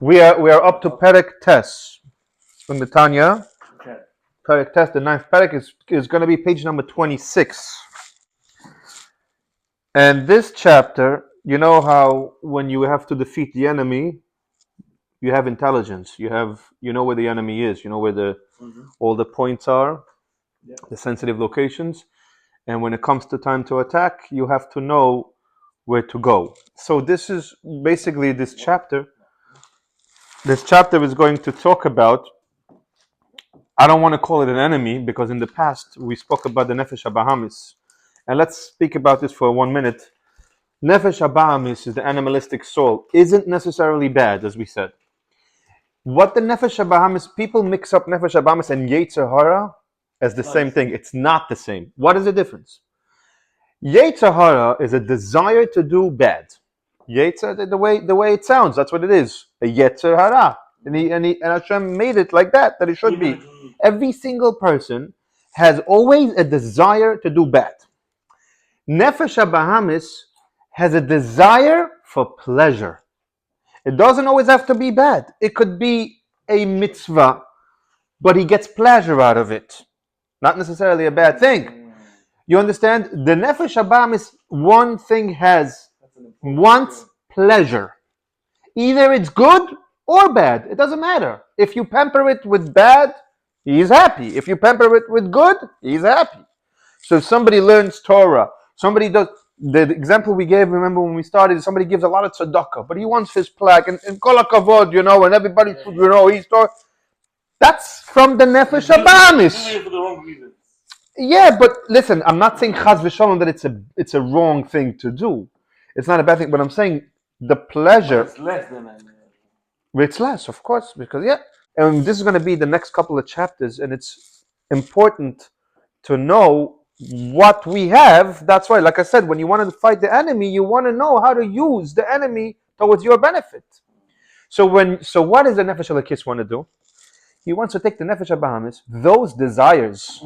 We are up to Perek Tes from the Tanya. Okay. Perek Tes, the ninth Perek is going to be page number 26. And this chapter, you know how when you have to defeat the enemy, you have intelligence. You know where the enemy is. You know where all the points are, Yeah. the sensitive locations. And when it comes to time to attack, you have to know where to go. So this is basically this chapter. This chapter is going to talk about, I don't want to call it an enemy because in the past we spoke about the Nefesh HaBahamis. And let's speak about this for 1 minute. Nefesh HaBahamis is the animalistic soul. Isn't necessarily bad, as we said. What the Nefesh HaBahamis, people mix up Nefesh HaBahamis and Yetzer Hara as the same thing. It's not the same. What is the difference? Yetzer Hara is a desire to do bad. Yetzer, the way it sounds, that's what it is. A Yetzer Hara. And Hashem made it like that it should be. Every single person has always a desire to do bad. Nefesh HaBahamis has a desire for pleasure. It doesn't always have to be bad. It could be a mitzvah, but he gets pleasure out of it. Not necessarily a bad thing. You understand? The Nefesh HaBahamis, one thing wants pleasure. Either it's good or bad. It doesn't matter. If you pamper it with bad, he's happy. If you pamper it with good, he's happy. So if somebody learns Torah, somebody does, the example we gave, remember when we started, somebody gives a lot of tzedakah, but he wants his plaque, and kol hakavod, and everybody, he's Torah. That's from the Nefesh HaBahamis. For the wrong reasons. Yeah, but listen, I'm not saying chaz v'shalom that it's a wrong thing to do. It's not a bad thing, but I'm saying the pleasure. But it's less than that. It's less, of course, because and this is going to be the next couple of chapters, and it's important to know what we have. That's why, like I said, when you want to fight the enemy, you want to know how to use the enemy towards your benefit. So what does the Nefesh HaLekis want to do? He wants to take the Nefesh HaBahamis, those desires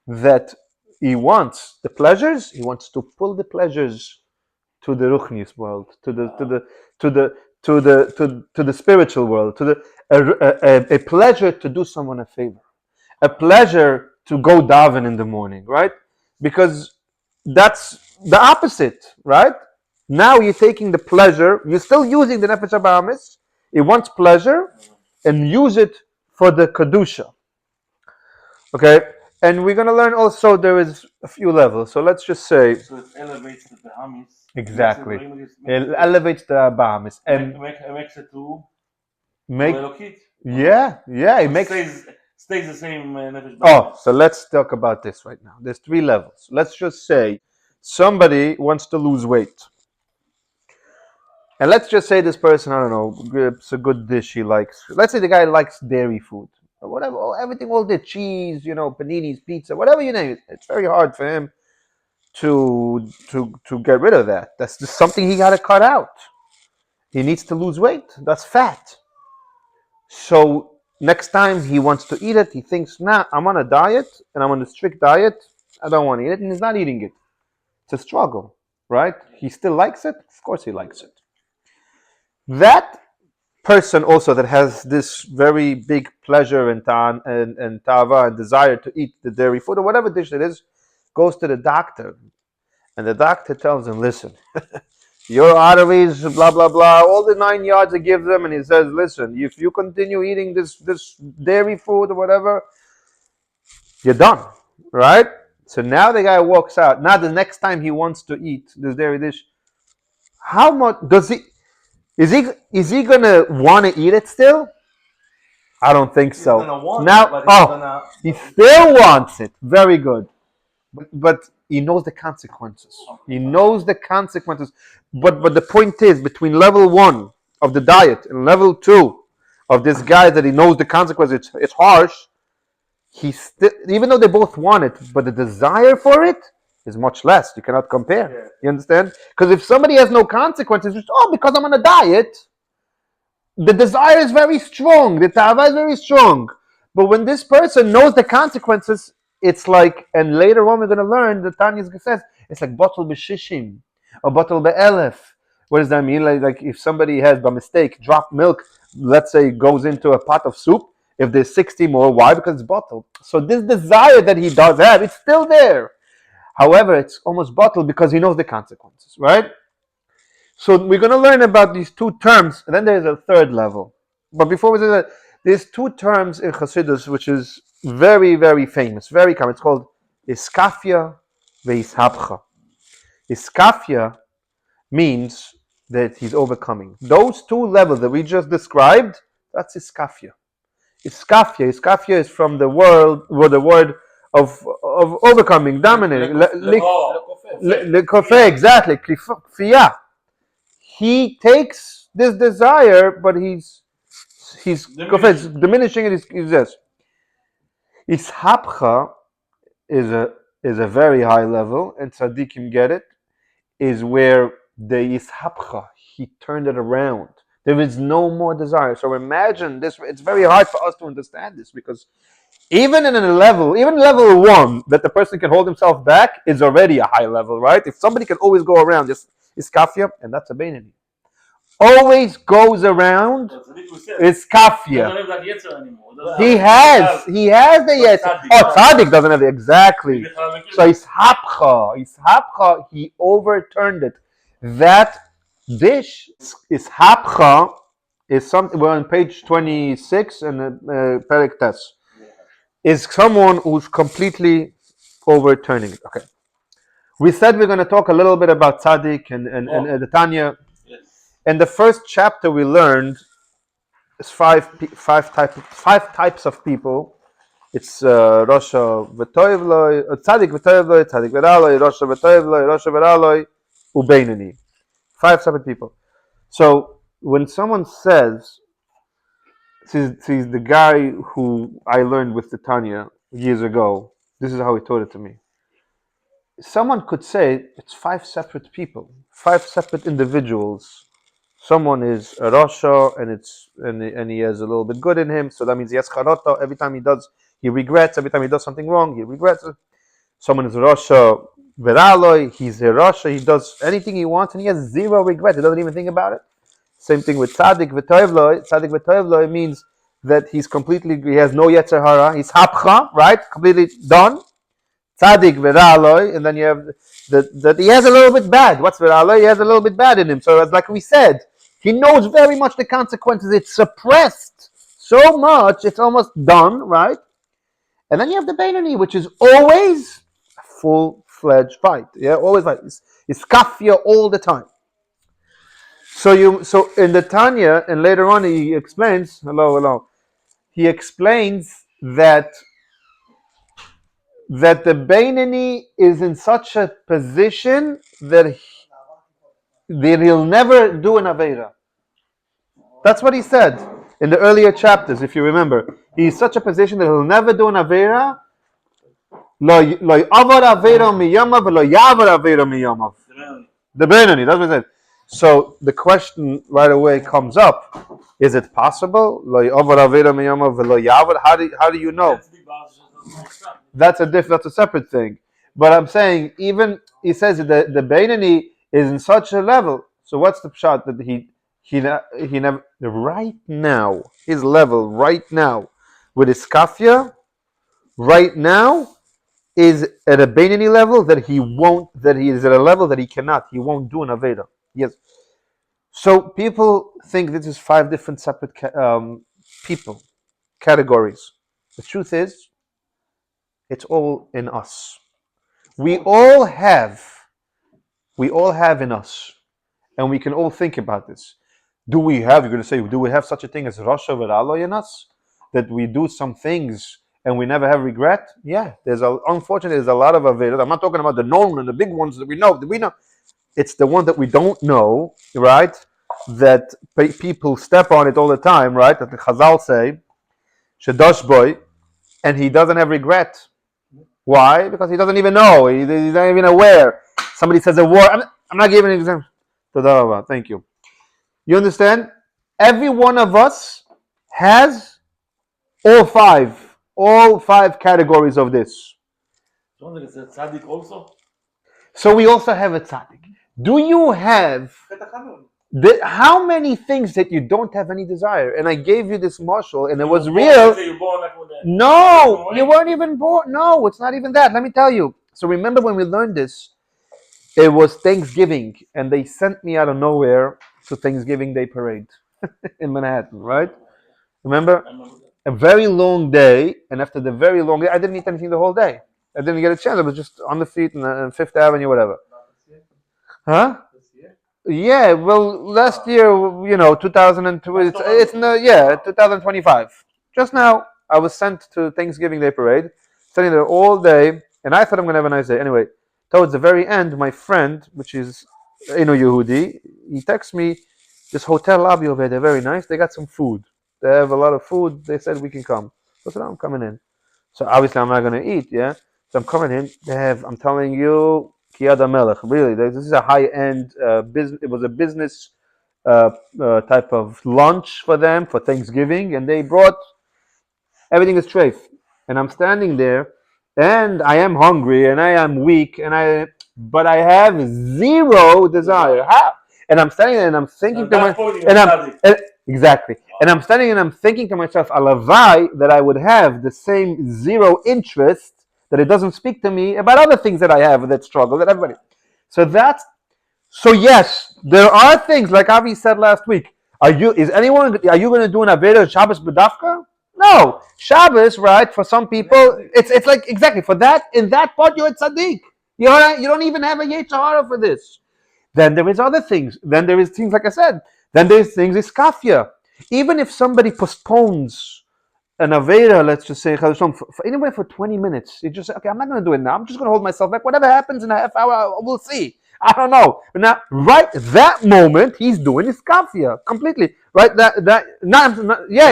that he wants, the pleasures, he wants to pull the pleasures to the Ruchnius world, to the spiritual world, to a pleasure to do someone a favor, a pleasure to go daven in the morning, right? Because that's the opposite, right? Now you're taking the pleasure, you're still using the Nefesh HaBahamis, it wants pleasure, and use it for the Kedusha. Okay? And we're going to learn also there is a few levels. So let's just say... So it elevates the Bahamis. Exactly. It elevates the Bahamis. And makes it to... It makes... Stays the same. So let's talk about this right now. There's 3 levels. Let's just say somebody wants to lose weight. And let's just say this person, I don't know, it's a good dish he likes. Let's say the guy likes dairy food. Or whatever, everything, all the cheese, paninis, pizza, whatever you name it. It's very hard for him to get rid of that. That's just something he got to cut out. He needs to lose weight. That's fat. So next time he wants to eat it, he thinks, I'm on a diet, and I'm on a strict diet. I don't want to eat it, and he's not eating it. It's a struggle, right? He still likes it? Of course he likes it. That person also that has this very big pleasure and tava and desire to eat the dairy food or whatever dish it is, goes to the doctor, and the doctor tells him, listen, your arteries, blah blah blah, all the 9 yards he gives them, and he says, listen, if you continue eating this dairy food or whatever, you're done, right? So now the guy walks out. Now the next time he wants to eat this dairy dish, how much does he? Is he gonna want to eat it still? I don't think so. He still wants it. Very good, but he knows the consequences. He knows the consequences. But the point is, between level 1 of the diet and level 2 of this guy that he knows the consequences, it's harsh. He still, even though they both want it, but the desire for it is much less. You cannot compare. Yeah. You understand? Because if somebody has no consequences, just, because I'm on a diet, the desire is very strong. The tava is very strong. But when this person knows the consequences, it's like, and later on we're going to learn, the Tanya says, it's like bottle b'shishim or bottle be'elef. What does that mean? Like if somebody has, by mistake, dropped milk let's say, goes into a pot of soup, if there's 60 more, why? Because it's bottled. So this desire that he does have, it's still there. However, it's almost bottled because he knows the consequences, right? So we're going to learn about these two terms, and then there's a third level. But before we do that, there's two terms in Chassidus which is very, very famous, very common. It's called iskafia ve'ishapcha. Iskafia means that he's overcoming. Those two levels that we just described, that's iskafia. Iskafia is from the word of overcoming, dominating. Exactly. Kfiyah. He takes this desire, but he's diminishing it. Is this ishapcha is a very high level, and tzaddikim get it. Is where the ishapcha, he turned it around. There is no more desire. So imagine this. It's very hard for us to understand this because even level 1, that the person can hold himself back is already a high level, right? If somebody can always go around this iskafia, and that's a beinoni. Always goes around is kafia. He has the yetzer. Oh, tzaddik doesn't have it, exactly. So ishapcha, he overturned it. That dish, ishapcha, is something. We're on page 26 in Perek Tes. Is someone who's completely overturning it. Okay. We said we're going to talk a little bit about tzaddik and the Tanya. In the first chapter, we learned is five types of people. It's Rosha v'toiv tzaddik v'toiv lo, tzaddik v'raloi, Rosha v'toiv lo, Rosha v'raloi, ubeinoni. 5 separate people. So when someone says, he's the guy who I learned with the Tanya years ago. This is how he taught it to me. Someone could say it's 5 separate people, 5 separate individuals. Someone is a Rasha, and he has a little bit good in him, so that means he has charata. Every time he regrets. Every time he does something wrong, he regrets. Someone is Rasha veraloi, he's a Rasha, he does anything he wants, and he has 0 regret. He doesn't even think about it. Same thing with tzaddik v'toivloi. Tzaddik v'toivloi means that he has no yetzer hara. He's hapcha, right? Completely done. Tzaddik v'ra'aloi, and then you have that he has a little bit bad. What's v'ra'aloi? He has a little bit bad in him. So it's like we said, he knows very much the consequences. It's suppressed so much, it's almost done, right? And then you have the beinoni, which is always a full-fledged fight. Yeah, always fight. It's kafia all the time. So in the Tanya, and later on he explains, he explains that the beinoni is in such a position that he'll never do an aveira. That's what he said in the earlier chapters, if you remember. He's in such a position that he'll never do an aveira. Lo yavar aveira miyamav, lo yavar aveira miyamav. The beinoni, that's what he said. So the question right away comes up: is it possible? Lo yavar aveira miyamav, lo yavar. How do you know? That's a separate thing. But I'm saying, even he says that the beinoni is in such a level. So what's the pshat that he never right now, his level right now with his kafia right now is at a beinoni level that he is at a level that he won't do an aveda. Yes. So people think this is 5 different separate people categories. The truth is, it's all in us. We all have in us, and we can all think about this. You're going to say, do we have such a thing as Rasha V'Ralo in us? That we do some things and we never have regret? Yeah, unfortunately, there's a lot of Avedas. I'm not talking about the known and the big ones that we know. It's the one that we don't know, right? That people step on it all the time, right? That the Chazal say, Shadosh boy, and he doesn't have regret. Why? Because he doesn't even know. He's not even aware. Somebody says a word. I'm not giving an example. Thank you. You understand? Every one of us has all five categories of this. Tzaddik also? So we also have a tzaddik. Do you have How many things that you don't have any desire? And I gave you this marshal, and it was You real. say you're born like with that. No, you weren't even born. No, it's not even that. Let me tell you. So remember when we learned this, it was Thanksgiving, and they sent me out of nowhere to Thanksgiving Day parade in Manhattan, right? Remember? I remember that. A very long day, and after the very long day, I didn't eat anything the whole day. I didn't get a chance. I was just on the feet on Fifth Avenue, whatever. Huh? Yeah, well, last year, 2002, it's no, yeah, 2025. Just now, I was sent to Thanksgiving Day parade, sitting there all day, and I thought I'm gonna have a nice day. Anyway, towards the very end, my friend, which is Yehudi, he texts me, this hotel lobby over there, very nice. They got some food. They have a lot of food. They said we can come. So I said, I'm coming in. So obviously I'm not gonna eat, yeah. So I'm coming in. They have, I'm telling you, Kiyada Melech. Really, this is a high-end business. It was a business type of lunch for them for Thanksgiving, and they brought everything is treif. And I'm standing there, and I am hungry, and I am weak, but I have zero desire. How? And I'm standing there, and I'm thinking to myself, exactly. And I'm standing and I'm thinking to myself, alavai, that I would have the same zero interest, that it doesn't speak to me about other things that I have that struggle, that everybody. So that's so yes, there are things like Avi said last week. Are you going to do an Aveda Shabbos B'dafka? No. Shabbos, right, for some people, it's like exactly for that, in that part you're a tzaddik. You don't even have a Yetzirah for this. Then there is other things. Then there is things like I said. Then there's things iskafia. Even if somebody postpones an Aveda, let's just say anywhere for 20 minutes, you just say, okay, I'm not going to do it now. I'm just going to hold myself back. Whatever happens in a half hour, we'll see. I don't know. But now, right that moment, he's doing iskafia completely. Right? He's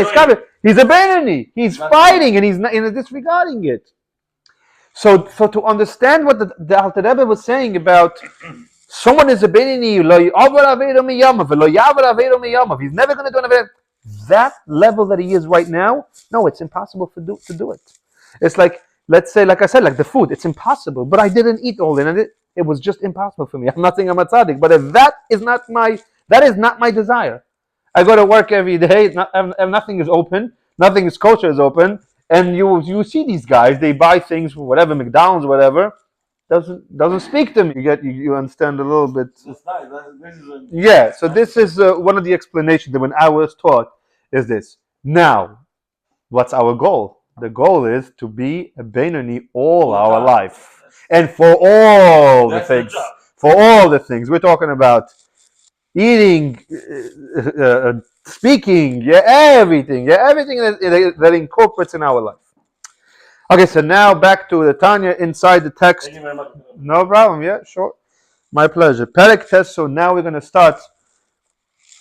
kafia. He's abandoning. He's fighting, and he's disregarding it. So to understand what the Alter Rebbe was saying about someone is a benini, he's never going to do an that level that he is right now. No, it's impossible to do it. It's like, let's say, like I said, like the food, it's impossible. But I didn't eat all in it. It was just impossible for me. I'm not saying I'm a tzaddik, but if that is not my desire. I go to work every day. Nothing is open. Nothing is kosher is open. And you see these guys. They buy things for whatever, McDonald's, whatever. Doesn't speak to me. You understand a little bit. Yeah. So this is one of the explanations that when I was taught is this. Now, what's our goal? The goal is to be a Beinoni all our life, and for all the things. For all the things we're talking about, eating, speaking, everything that incorporates in our life. Okay, so now back to the Tanya inside the text. Thank you very much. No problem. Yeah, sure. My pleasure. Perek test. So now we're going to start.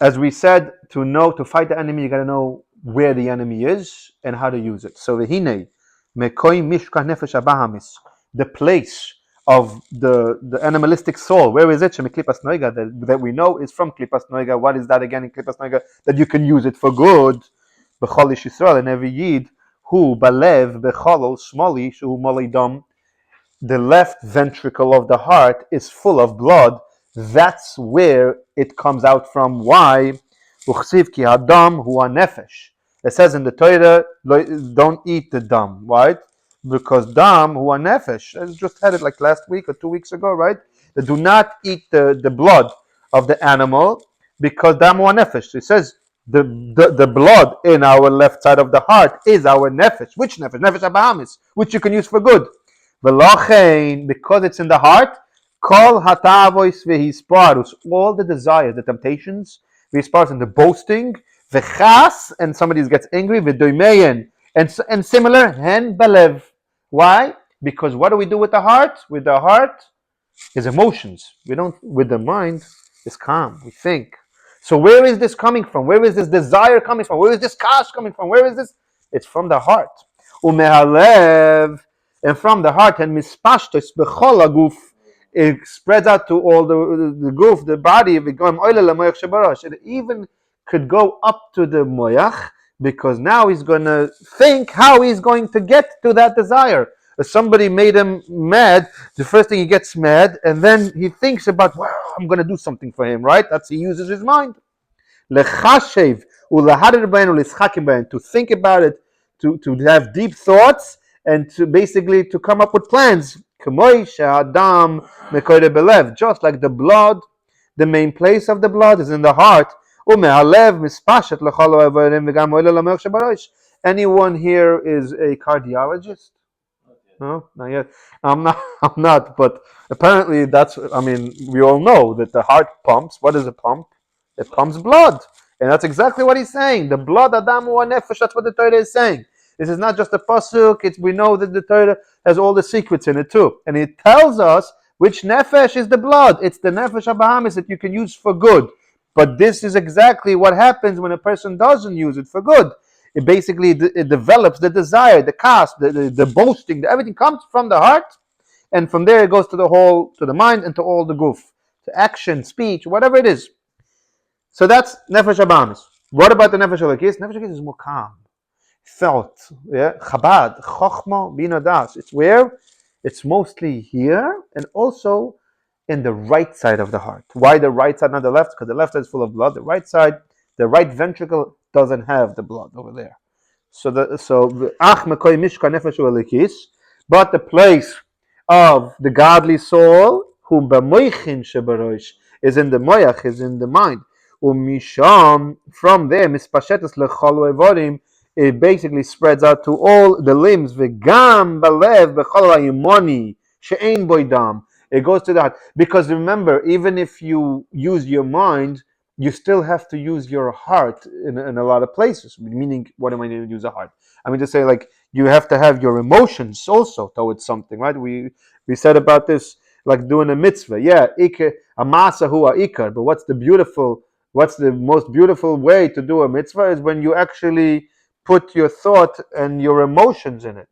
As we said, to fight the enemy, you got to know where the enemy is and how to use it. So v'hinei mekoi mishkah nefesh abahamis, the place of the animalistic soul. Where is it? Shemiklipas noiga, that we know is from klipas noiga. What is that again in klipas noiga? That you can use it for good. B'chol ish Yisrael, and every yid who balev b'cholo smoli shu molidom, the left ventricle of the heart is full of blood. That's where it comes out from. Why? Uchsiv ki hadam hu nefesh. It says in the Torah, don't eat the dam. Right? Because dam hu nefesh. I just had it like last week or 2 weeks ago, right? They do not eat the blood of the animal because dam hu nefesh. It says the blood in our left side of the heart is our nefesh. Which nefesh? Nefesh abahamis, which you can use for good. Because it's in the heart, kol hatavois vehisparus, all the desires, the temptations, vehisparus, and the boasting, vechas, and somebody gets angry, v'doimeyen, and similar, hen belev. Why? Because what do we do with the heart? With the heart is emotions. We don't. With the mind is calm. We think. So where is this coming from? Where is this desire coming from? Where is this kash coming from? Where is this? It's from the heart. Umehalev. And from the heart, and mispashtos bechol aguf, it spreads out to all the goof, the body. It even could go up to the moyach, because now he's going to think how he's going to get to that desire. If somebody made him mad, the first thing he gets mad, and then he thinks about, wow, I'm going to do something for him, right? That's he uses his mind. Lechashev ulaharir bein ulischakim bein, to think about it, to have deep thoughts, and to basically to come up with plans. K'moi she'adam mekoyde belev, just like the blood, the main place of the blood is in the heart. Ume'alev mispashet lechol ha'avorim v'gam oile lamelch shebarosh. Anyone here is a cardiologist? No, not yet. I'm not. I'm not. But apparently, that's. I mean, we all know that the heart pumps. What does it pump? It pumps blood, and that's exactly what he's saying. The blood, Adamu nefesh. That's what the Torah is saying. This is not just a pasuk. It's we know that the Torah has all the secrets in it too, and it tells us which nefesh is the blood. It's the nefesh habahamis that you can use for good. But this is exactly what happens when a person doesn't use it for good. It basically it develops the desire, the cast, the boasting, everything comes from the heart, and from there it goes to the whole, to the mind, and to all the goof, to action, speech, whatever it is. So that's nefesh habahamis. What about the nefesh halakis? Nefesh halakis is more calm, felt, yeah, Chabad, chokhmah, bina das. It's where it's mostly here, and also in the right side of the heart. Why the right side, not the left? Because the left side is full of blood. The right side, the right ventricle doesn't have the blood over there. So but the place of the godly soul, whom is in the moyach, is in the mind. Umisham, from there, mispashetes lechol evorim, it basically spreads out to all the limbs. V'gam balev b'chol ha'yimoni she'ein boydam. It goes to that, because remember, even if you use your mind, you still have to use your heart in a lot of places. Meaning, what am I going to use a heart? I mean to say, like, you have to have your emotions also towards something, right? We said about this, like doing a mitzvah. Yeah, amasa hu ikar. But what's the most beautiful way to do a mitzvah is when you actually put your thought and your emotions in it.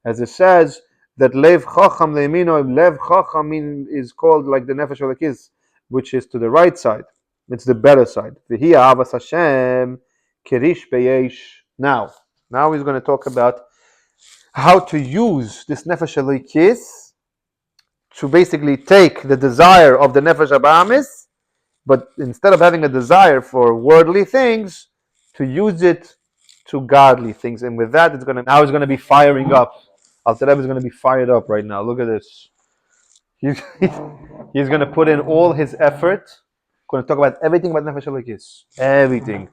As it says that lev chacham le'yamino, lev chacham is called like the nefesh halakis, which is to the right side. It's the better side. V'hi ahavas Hashem kirish beyesh. Now he's going to talk about how to use this nefesh halakis to basically take the desire of the nefesh habahamis, but instead of having a desire for worldly things, to use it to godly things. And with that, it's going to be firing up. Al-Tareb is going to be fired up right now. Look at this. He's going to put in all his effort. Going to talk about everything about Nefesh Elokis. Everything.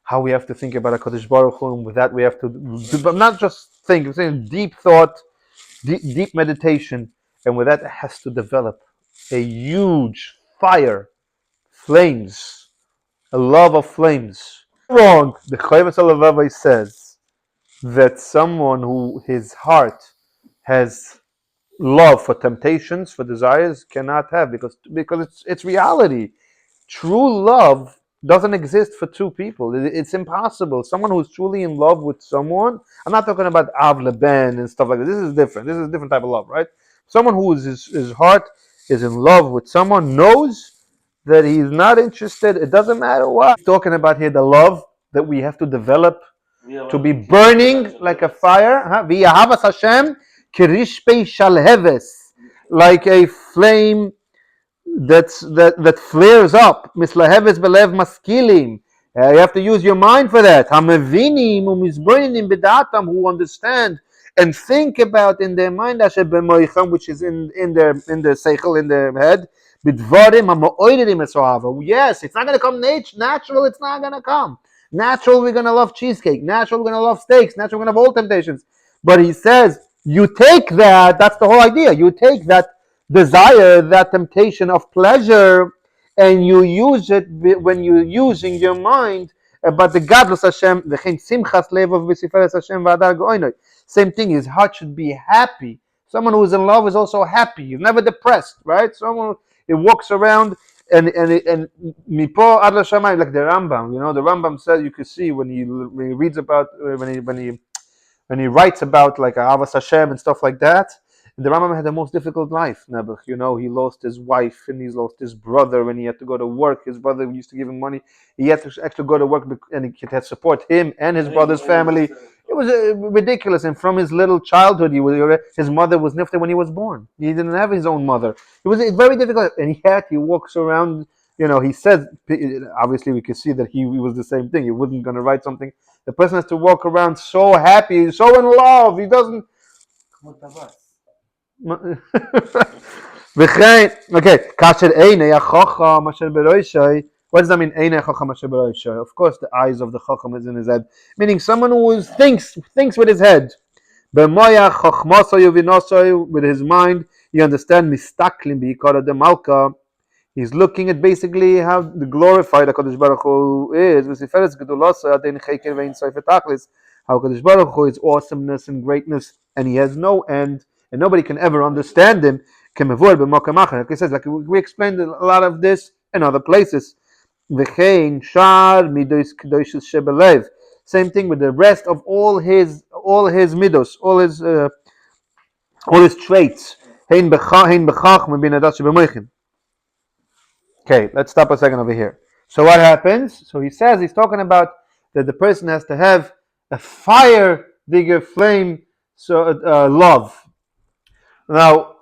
How we have to think about HaKadosh Baruch Hu. And with that, we have to do, but not just think. I'm saying deep thought, deep meditation. And with that, it has to develop a huge fire, flames, a love of flames. Wrong. The Chayvas Alavavai says that someone who his heart has love for temptations, for desires, cannot have, because it's reality. True love doesn't exist for two people. It's impossible. Someone who's truly in love with someone, I'm not talking about Av Leben and stuff like that. This is different. This is a different type of love, right? Someone who is his heart is in love with someone knows that he's not interested. It doesn't matter what. He's talking about here the love that we have to develop to be burning like a fire. V'yahavas Hashem kirishpei shalheves, like a flame that flares up. Mislaheves belev maskilim. You have to use your mind for that. Hamavinim umizburnim bedatam, who understand and think about in their mind, asher b'moicham, which is in their seichel, in their head. Bidvarim ha'mo'oidim esohava. Yes, it's not going to come natural. It's not going to come natural. We're going to love cheesecake. Natural, we're going to love steaks. Natural, we're going to have all temptations. But he says, you take that. That's the whole idea. You take that desire, that temptation of pleasure, and you use it when you're using your mind. But the godless Hashem, simchas levav v'siferes Hashem v'adar go'oinoi. Same thing. His heart should be happy. Someone who is in love is also happy. He's never depressed, right? Someone who walks around and mipo ad l'shamayim, like the Rambam. You know, the Rambam says, you can see when he reads about when he writes about like Avas Hashem and stuff like that. The Rambam had the most difficult life, Nebuch. He lost his wife and he's lost his brother and he had to go to work. His brother used to give him money. He had to actually go to work and he had to support him and his brother's family. It was ridiculous. And from his little childhood, his mother was nifted when he was born. He didn't have his own mother. It's very difficult. And he walks around, he says, obviously we can see that he was the same thing. He wasn't going to write something. The person has to walk around so happy, so in love. He doesn't. Okay, kasher einei hachacham asher beroishai. What does that mean? Einei hachacham asher beroishai. Of course, the eyes of the chacham is in his head, meaning someone who thinks with his head. B'moyach chachmasay uvinasay, with his mind, he understands mistaklim b'ikara de malka. He's looking at basically how the glorified HaKadosh Baruch Hu is. How HaKadosh Baruch Hu is awesomeness and greatness, and he has no end, and nobody can ever understand him. Like he says, like we explained a lot of this in other places. Same thing with the rest of all his midos, all his traits. Okay, let's stop a second over here. So what happens? So he says he's talking about that the person has to have a fire digger flame, so love. Now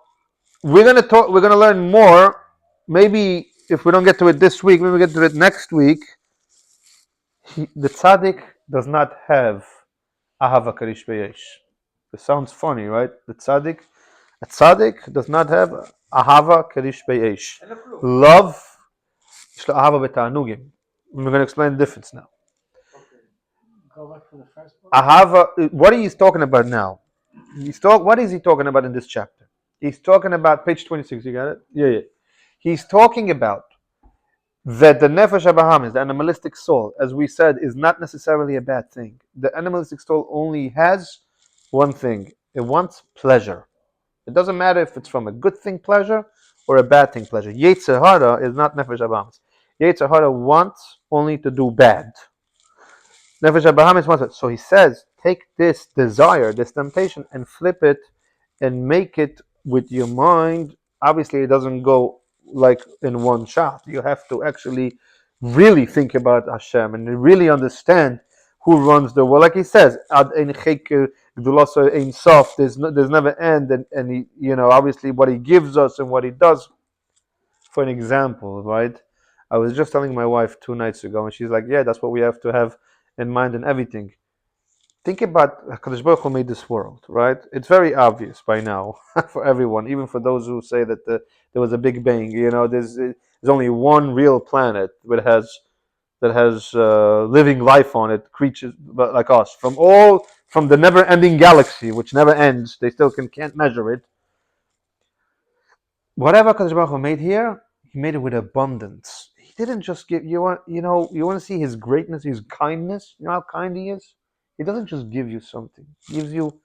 we're gonna learn more. Maybe if we don't get to it this week, maybe we get to it next week. The tzaddik does not have ahava karish beyesh. It sounds funny, right? A tzaddik does not have ahava karish beyesh. Love. We're going to explain the difference now. Go back to the first one. Ahava, what is he talking about now? What is he talking about in this chapter? He's talking about page 26. You got it? Yeah. He's talking about that the nefesh habahamis, the animalistic soul, as we said, is not necessarily a bad thing. The animalistic soul only has one thing. It wants pleasure. It doesn't matter if it's from a good thing pleasure or a bad thing pleasure. Yetzer hara is not nefesh habahamis. Yetzer hara wants only to do bad. Nefesh habahamis wants it. So he says, take this desire, this temptation, and flip it and make it with your mind. Obviously, it doesn't go like in one shot. You have to actually really think about Hashem and really understand who runs the world. Like he says, there's never end, and he, obviously what he gives us and what he does. For an example, right? I was just telling my wife 2 nights ago, and she's like, "Yeah, that's what we have to have in mind in everything." Think about HaKadosh Baruch Hu made this world, right? It's very obvious by now for everyone, even for those who say that there was a Big Bang. There's only one real planet that has living life on it, creatures like us, from the never-ending galaxy, which never ends. They still can't measure it. Whatever HaKadosh Baruch Hu made here, he made it with abundance. He didn't just give you want to see his greatness, his kindness. You know how kind he is. He doesn't just give you something. He gives you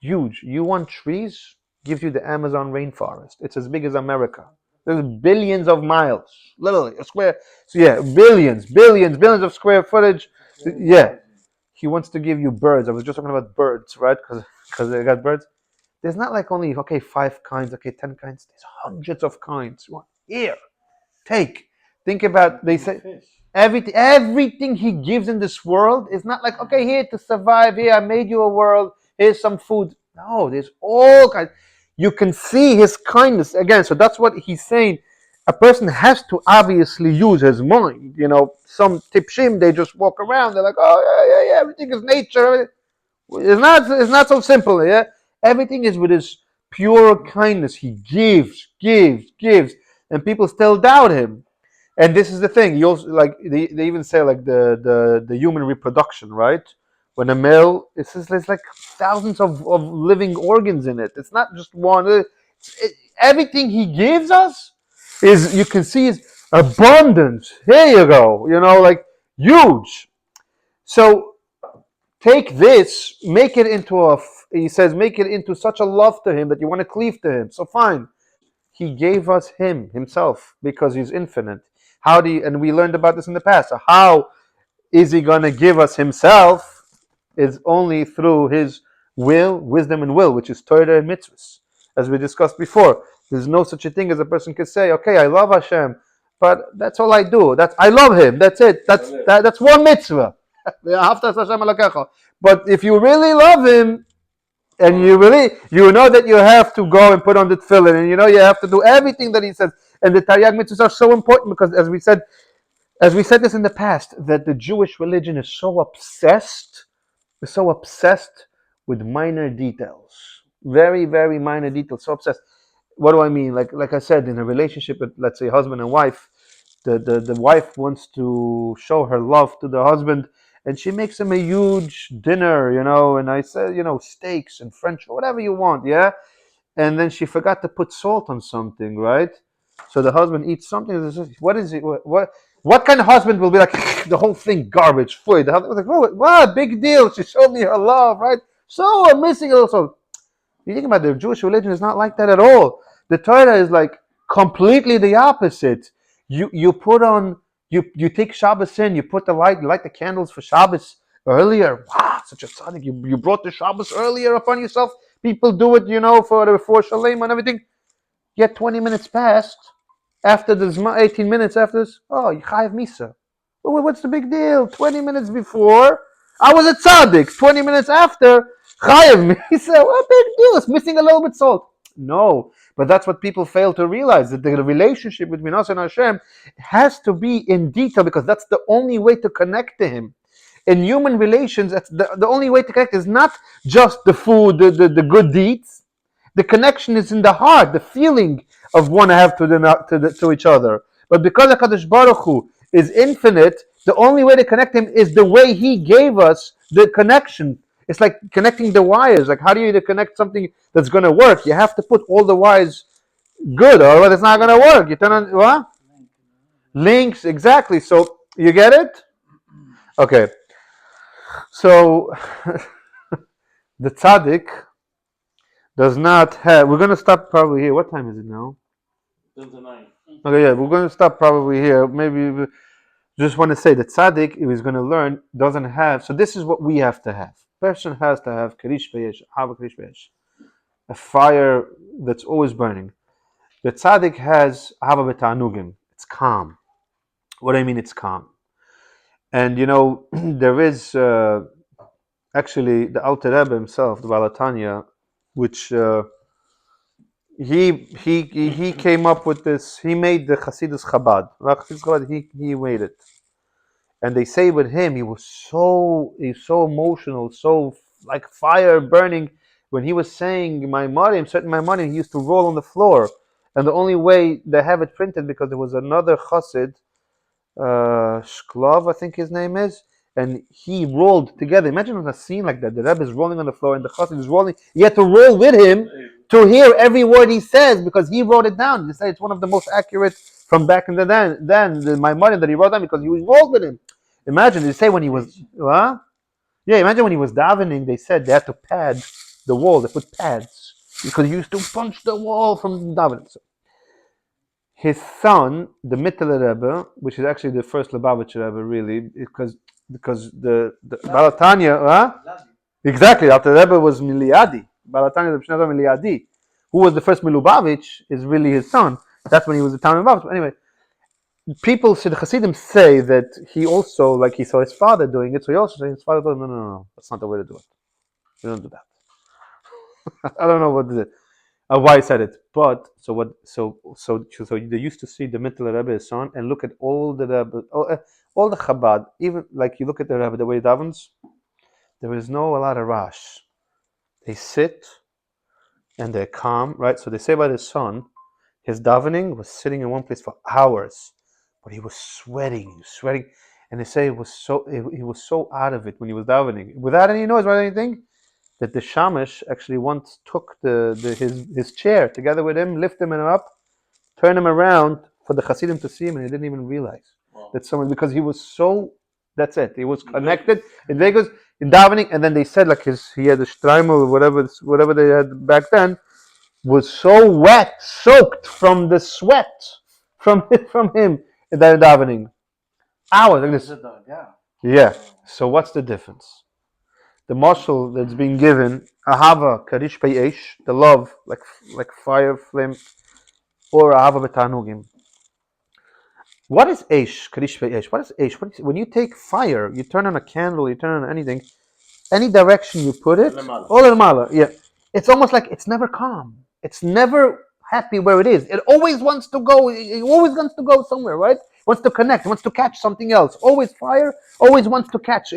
huge. You want trees? Gives you the Amazon rainforest. It's as big as America. There's billions of miles, literally a square. So yeah, billions of square footage. Yeah, he wants to give you birds. I was just talking about birds, right? Because they got birds. There's not like only 5 kinds, 10 kinds. There's hundreds of kinds. Here, take. Think about. They say everything he gives in this world is not like here to survive. Here, I made you a world. Here's some food. No, there's all kinds. You can see his kindness again. So that's what he's saying. A person has to obviously use his mind. Some tipshim, they just walk around. They're like, yeah, everything is nature. It's not so simple. Yeah, everything is with his pure kindness. He gives, and people still doubt him. And this is the thing. You also they even say the human reproduction, right? When a male, there's like thousands of living organs in it. It's not just one. Everything he gives us is, you can see, is abundance. Here you go. Like huge. So take this, make it into he says, make it into such a love to him that you want to cleave to him. So fine. He gave us himself, because he's infinite. And we learned about this in the past. So how is he going to give us himself? Is only through his will, wisdom and will, which is Torah and mitzvahs. as we discussed before. There's no such a thing as a person can say, okay, I love Hashem, but that's all I do. I love Him. That's it. That's one mitzvah. But if you really love Him, and you know that you have to go and put on the tefillin, and you know you have to do everything that He says. And the Taryag mitzvahs are so important because, as we said this in the past, that the Jewish religion is so obsessed with minor details, very, very minor details. So obsessed. What do I mean? Like I said, in a relationship with, let's say, husband and wife, the wife wants to show her love to the husband, and she makes him a huge dinner, and I said, steaks and French, whatever you want, yeah? And then she forgot to put salt on something, right? So the husband eats something, and says, what is it? What kind of husband will be like, the whole thing garbage, food? The husband was like, oh, what, big deal, she showed me her love, right? So I'm missing a little salt. You think about it, the Jewish religion is not like that at all. The Torah is like completely the opposite. You put on you take Shabbos in, you light the candles for Shabbos earlier. Wow, such a tzaddik. You brought the Shabbos earlier upon yourself. People do it, for Shalem and everything. Yet 20 minutes passed after this, 18 minutes after this. Oh, you chayav misa. Well, what's the big deal? 20 minutes before, I was a tzaddik. 20 minutes after, chayav misa. What big deal? It's missing a little bit salt. No, but that's what people fail to realize, that the relationship between us and Hashem has to be in detail, because that's the only way to connect to Him. In human relations, that's the only way to connect is not just the food, the good deeds. The connection is in the heart, the feeling of one have to each other. But because HaKadosh Baruch Hu is infinite, the only way to connect Him is the way He gave us the connection. It's like connecting the wires. Like, how do you connect something that's going to work? You have to put all the wires good, or it's not going to work. You turn on what? Links, exactly. So you get it? Okay. So the tzaddik does not have. We're going to stop probably here. What time is it now? Okay, yeah, we're going to stop probably here. Maybe just want to say that tzaddik, if he's going to learn, doesn't have. So this is what we have to have. Person has to have karish beyesh, hava karish beyesh, a fire that's always burning. The tzaddik has hava betanugim. It's calm. What do I mean? It's calm. And there is actually the Alter Rebbe himself, the Tanya, which he came up with this. He made the Chassidus Chabad. Chassidus Chabad, he made it. And they say with him, he's so emotional, so like fire burning. When he was saying certain Maimonim, he used to roll on the floor. And the only way they have it printed, because there was another Chassid, Shklov, I think his name is, and he rolled together. Imagine a scene like that. The Rebbe is rolling on the floor and the Chassid is rolling. You had to roll with him to hear every word he says, because he wrote it down. They say it's one of the most accurate from back in the then my money that he wrote down, because he was rolled with him. Imagine, they say when he was imagine when he was davening, they said they had to pad the wall. They put pads because he used to punch the wall from davening. So his son, the Mittler Rebbe, which is actually the first Lubavitcher Rebbe, really, because the Balatanya, exactly, after Rebbe was Miliadi. Balatanya the Pshnei Miliadi, who was the first Milubavitch, is really his son. That's when he was the town Lubavitch. But anyway, people, the Hasidim say that he also, like he saw his father doing it, so he also said his father told him, no, that's not the way to do it. You don't do that. I don't know what is it. Why I said it, but so they used to see the Mittler Rebbe's son and look at all the Rebbe, all the Chabad, even like you look at the Rebbe the way he davens, there is no a lot of rash. They sit and they're calm, right? So they say about his son, his davening was sitting in one place for hours, but he was sweating, and they say he was so out of it when he was davening, without any noise, without anything, that the Shamash actually once took his chair together with him, lifted him up, turned him around for the Hasidim to see him, and he didn't even realize that someone, because he was so, that's it, he was connected in Vegas in davening, and then they said like he had a shtreimel or whatever they had back then, was so wet, soaked from the sweat from him in that davening. Hours like this. Yeah. So what's the difference? the mashal that's being given, ahava karish peish, the love like fire flame, or ahava betanugim. What is eish? Karish peish. What is eish? When you take fire, you turn on a candle, you turn on anything, any direction you put it, all in mala, yeah. It's almost like it's never calm. It's never happy where it is. It always wants to go. It always wants to go somewhere, right? Wants to connect. Wants to catch something else. Always fire. Always wants to catch.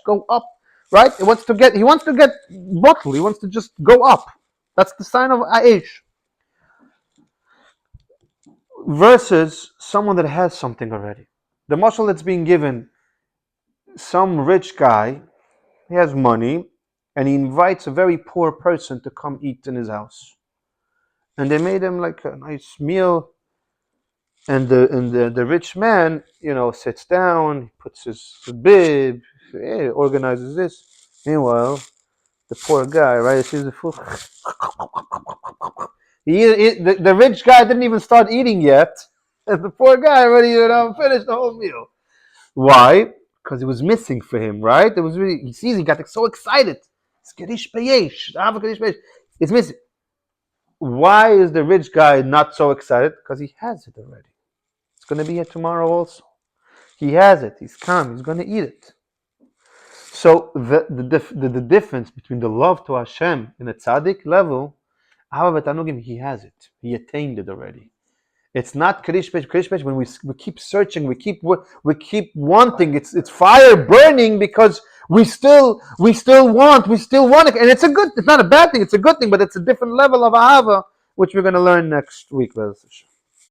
Go up, right? It wants to get. He wants to get bottle. He wants to just go up. That's the sign of Aish. Versus someone that has something already. The muscle that's being given, some rich guy, he has money, and he invites a very poor person to come eat in his house. And they made him like a nice meal. And the rich man, sits down, he puts his bib, organizes this. Meanwhile, the poor guy, right, he sees the food. The rich guy didn't even start eating yet. And the poor guy already, finished the whole meal. Why? Because it was missing for him, right? It was really, he got so excited. It's missing. Why is the rich guy not so excited? Because he has it already. It's going to be here tomorrow also. He has it. He's calm. He's going to eat it. So the difference between the love to Hashem in a tzaddik level, he has it. He attained it already. It's not Karish Pesh. When we keep searching, we keep wanting. It's fire burning because we still want it, and it's not a bad thing. It's a good thing, but it's a different level of ahava, which we're going to learn next week.